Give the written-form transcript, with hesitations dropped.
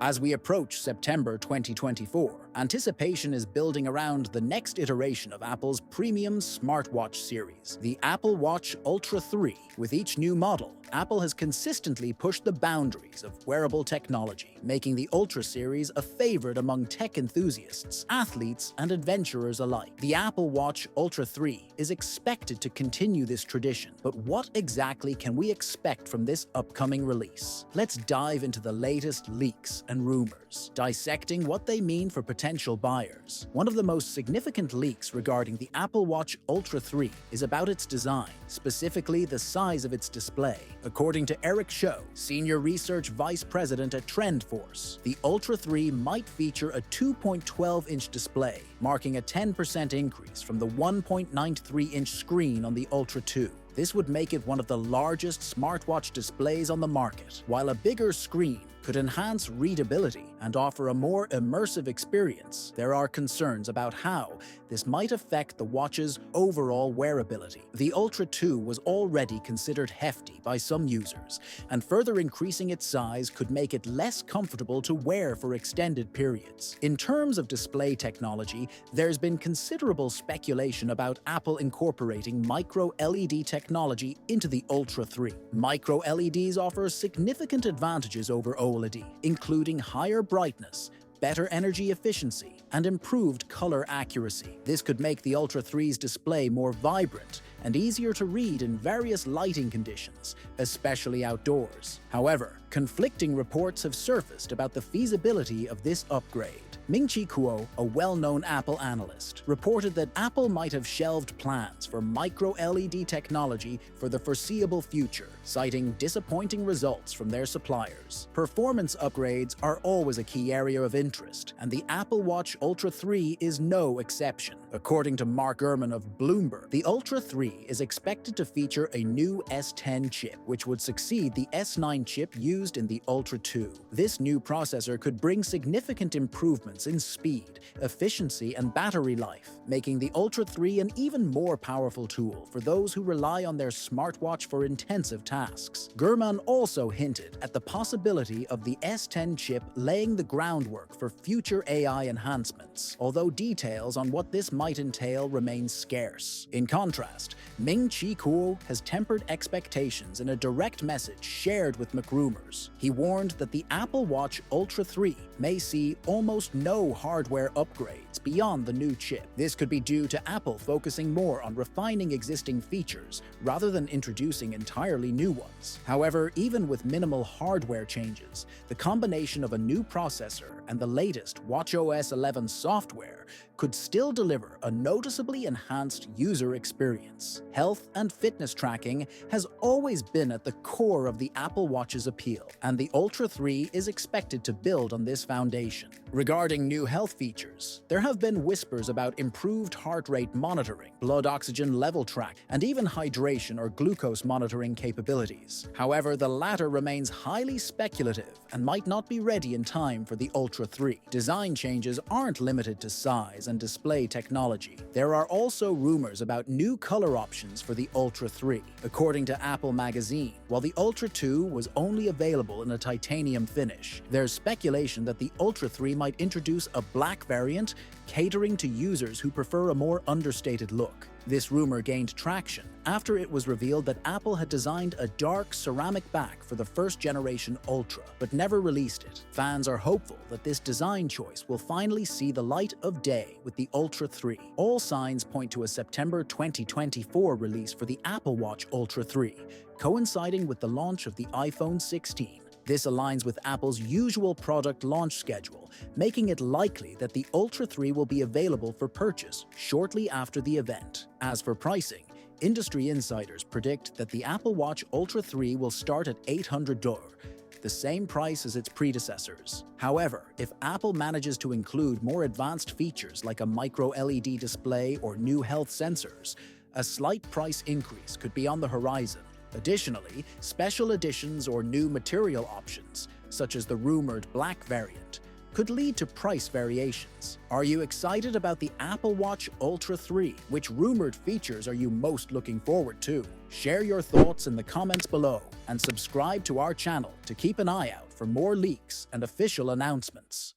As we approach September 2024, anticipation is building around the next iteration of Apple's premium smartwatch series, the Apple Watch Ultra 3. With each new model, Apple has consistently pushed the boundaries of wearable technology, making the Ultra series a favorite among tech enthusiasts, athletes, and adventurers alike. The Apple Watch Ultra 3 is expected to continue this tradition, but what exactly can we expect from this upcoming release? Let's dive into the latest leaks and rumors, dissecting what they mean for potential buyers. One of the most significant leaks regarding the Apple Watch Ultra 3 is about its design, specifically the size of its display. According to Eric Scho, Senior Research Vice President at TrendForce, the Ultra 3 might feature a 2.12-inch display, marking a 10% increase from the 1.93-inch screen on the Ultra 2. This would make it one of the largest smartwatch displays on the market. While a bigger screen could enhance readability and offer a more immersive experience, there are concerns about how this might affect the watch's overall wearability. The Ultra 2 was already considered hefty by some users, and further increasing its size could make it less comfortable to wear for extended periods. In terms of display technology, there's been considerable speculation about Apple incorporating micro-LED technology into the Ultra 3. Micro-LEDs offer significant advantages over OLED, including higher brightness, better energy efficiency, and improved color accuracy. This could make the Ultra 3's display more vibrant and easier to read in various lighting conditions, especially outdoors. However, conflicting reports have surfaced about the feasibility of this upgrade. Ming-Chi Kuo, a well-known Apple analyst, reported that Apple might have shelved plans for micro-LED technology for the foreseeable future, citing disappointing results from their suppliers. Performance upgrades are always a key area of interest, and the Apple Watch Ultra 3 is no exception. According to Mark Gurman of Bloomberg, the Ultra 3 is expected to feature a new S10 chip, which would succeed the S9 chip used in the Ultra 2. This new processor could bring significant improvements in speed, efficiency, and battery life, making the Ultra 3 an even more powerful tool for those who rely on their smartwatch for intensive tasks. Gurman also hinted at the possibility of the S10 chip laying the groundwork for future AI enhancements, although details on what this might entail remain scarce. In contrast, Ming-Chi Kuo has tempered expectations in a direct message shared with McRumors. He warned that the Apple Watch Ultra 3 may see almost no hardware upgrades beyond the new chip. This could be due to Apple focusing more on refining existing features rather than introducing entirely new ones. However, even with minimal hardware changes, the combination of a new processor and the latest watchOS 11 software could still deliver a noticeably enhanced user experience. Health and fitness tracking has always been at the core of the Apple Watch's appeal, and the Ultra 3 is expected to build on this foundation. Regarding new health features, there have been whispers about improved heart rate monitoring, blood oxygen level track, and even hydration or glucose monitoring capabilities. However, the latter remains highly speculative and might not be ready in time for the Ultra 3. Design changes aren't limited to size and display technology. There are also rumors about new color options for the Ultra 3. According to Apple Magazine, while the Ultra 2 was only available in a titanium finish, there's speculation that the Ultra 3 might introduce a black variant catering to users who prefer a more understated look. This rumor gained traction after it was revealed that Apple had designed a dark ceramic back for the first-generation Ultra, but never released it. Fans are hopeful that this design choice will finally see the light of day with the Ultra 3. All signs point to a September 2024 release for the Apple Watch Ultra 3, coinciding with the launch of the iPhone 16. This aligns with Apple's usual product launch schedule, making it likely that the Ultra 3 will be available for purchase shortly after the event. As for pricing, industry insiders predict that the Apple Watch Ultra 3 will start at $800, the same price as its predecessors. However, if Apple manages to include more advanced features like a micro-LED display or new health sensors, a slight price increase could be on the horizon. Additionally, special editions or new material options, such as the rumored black variant, could lead to price variations. Are you excited about the Apple Watch Ultra 3? Which rumored features are you most looking forward to? Share your thoughts in the comments below and subscribe to our channel to keep an eye out for more leaks and official announcements.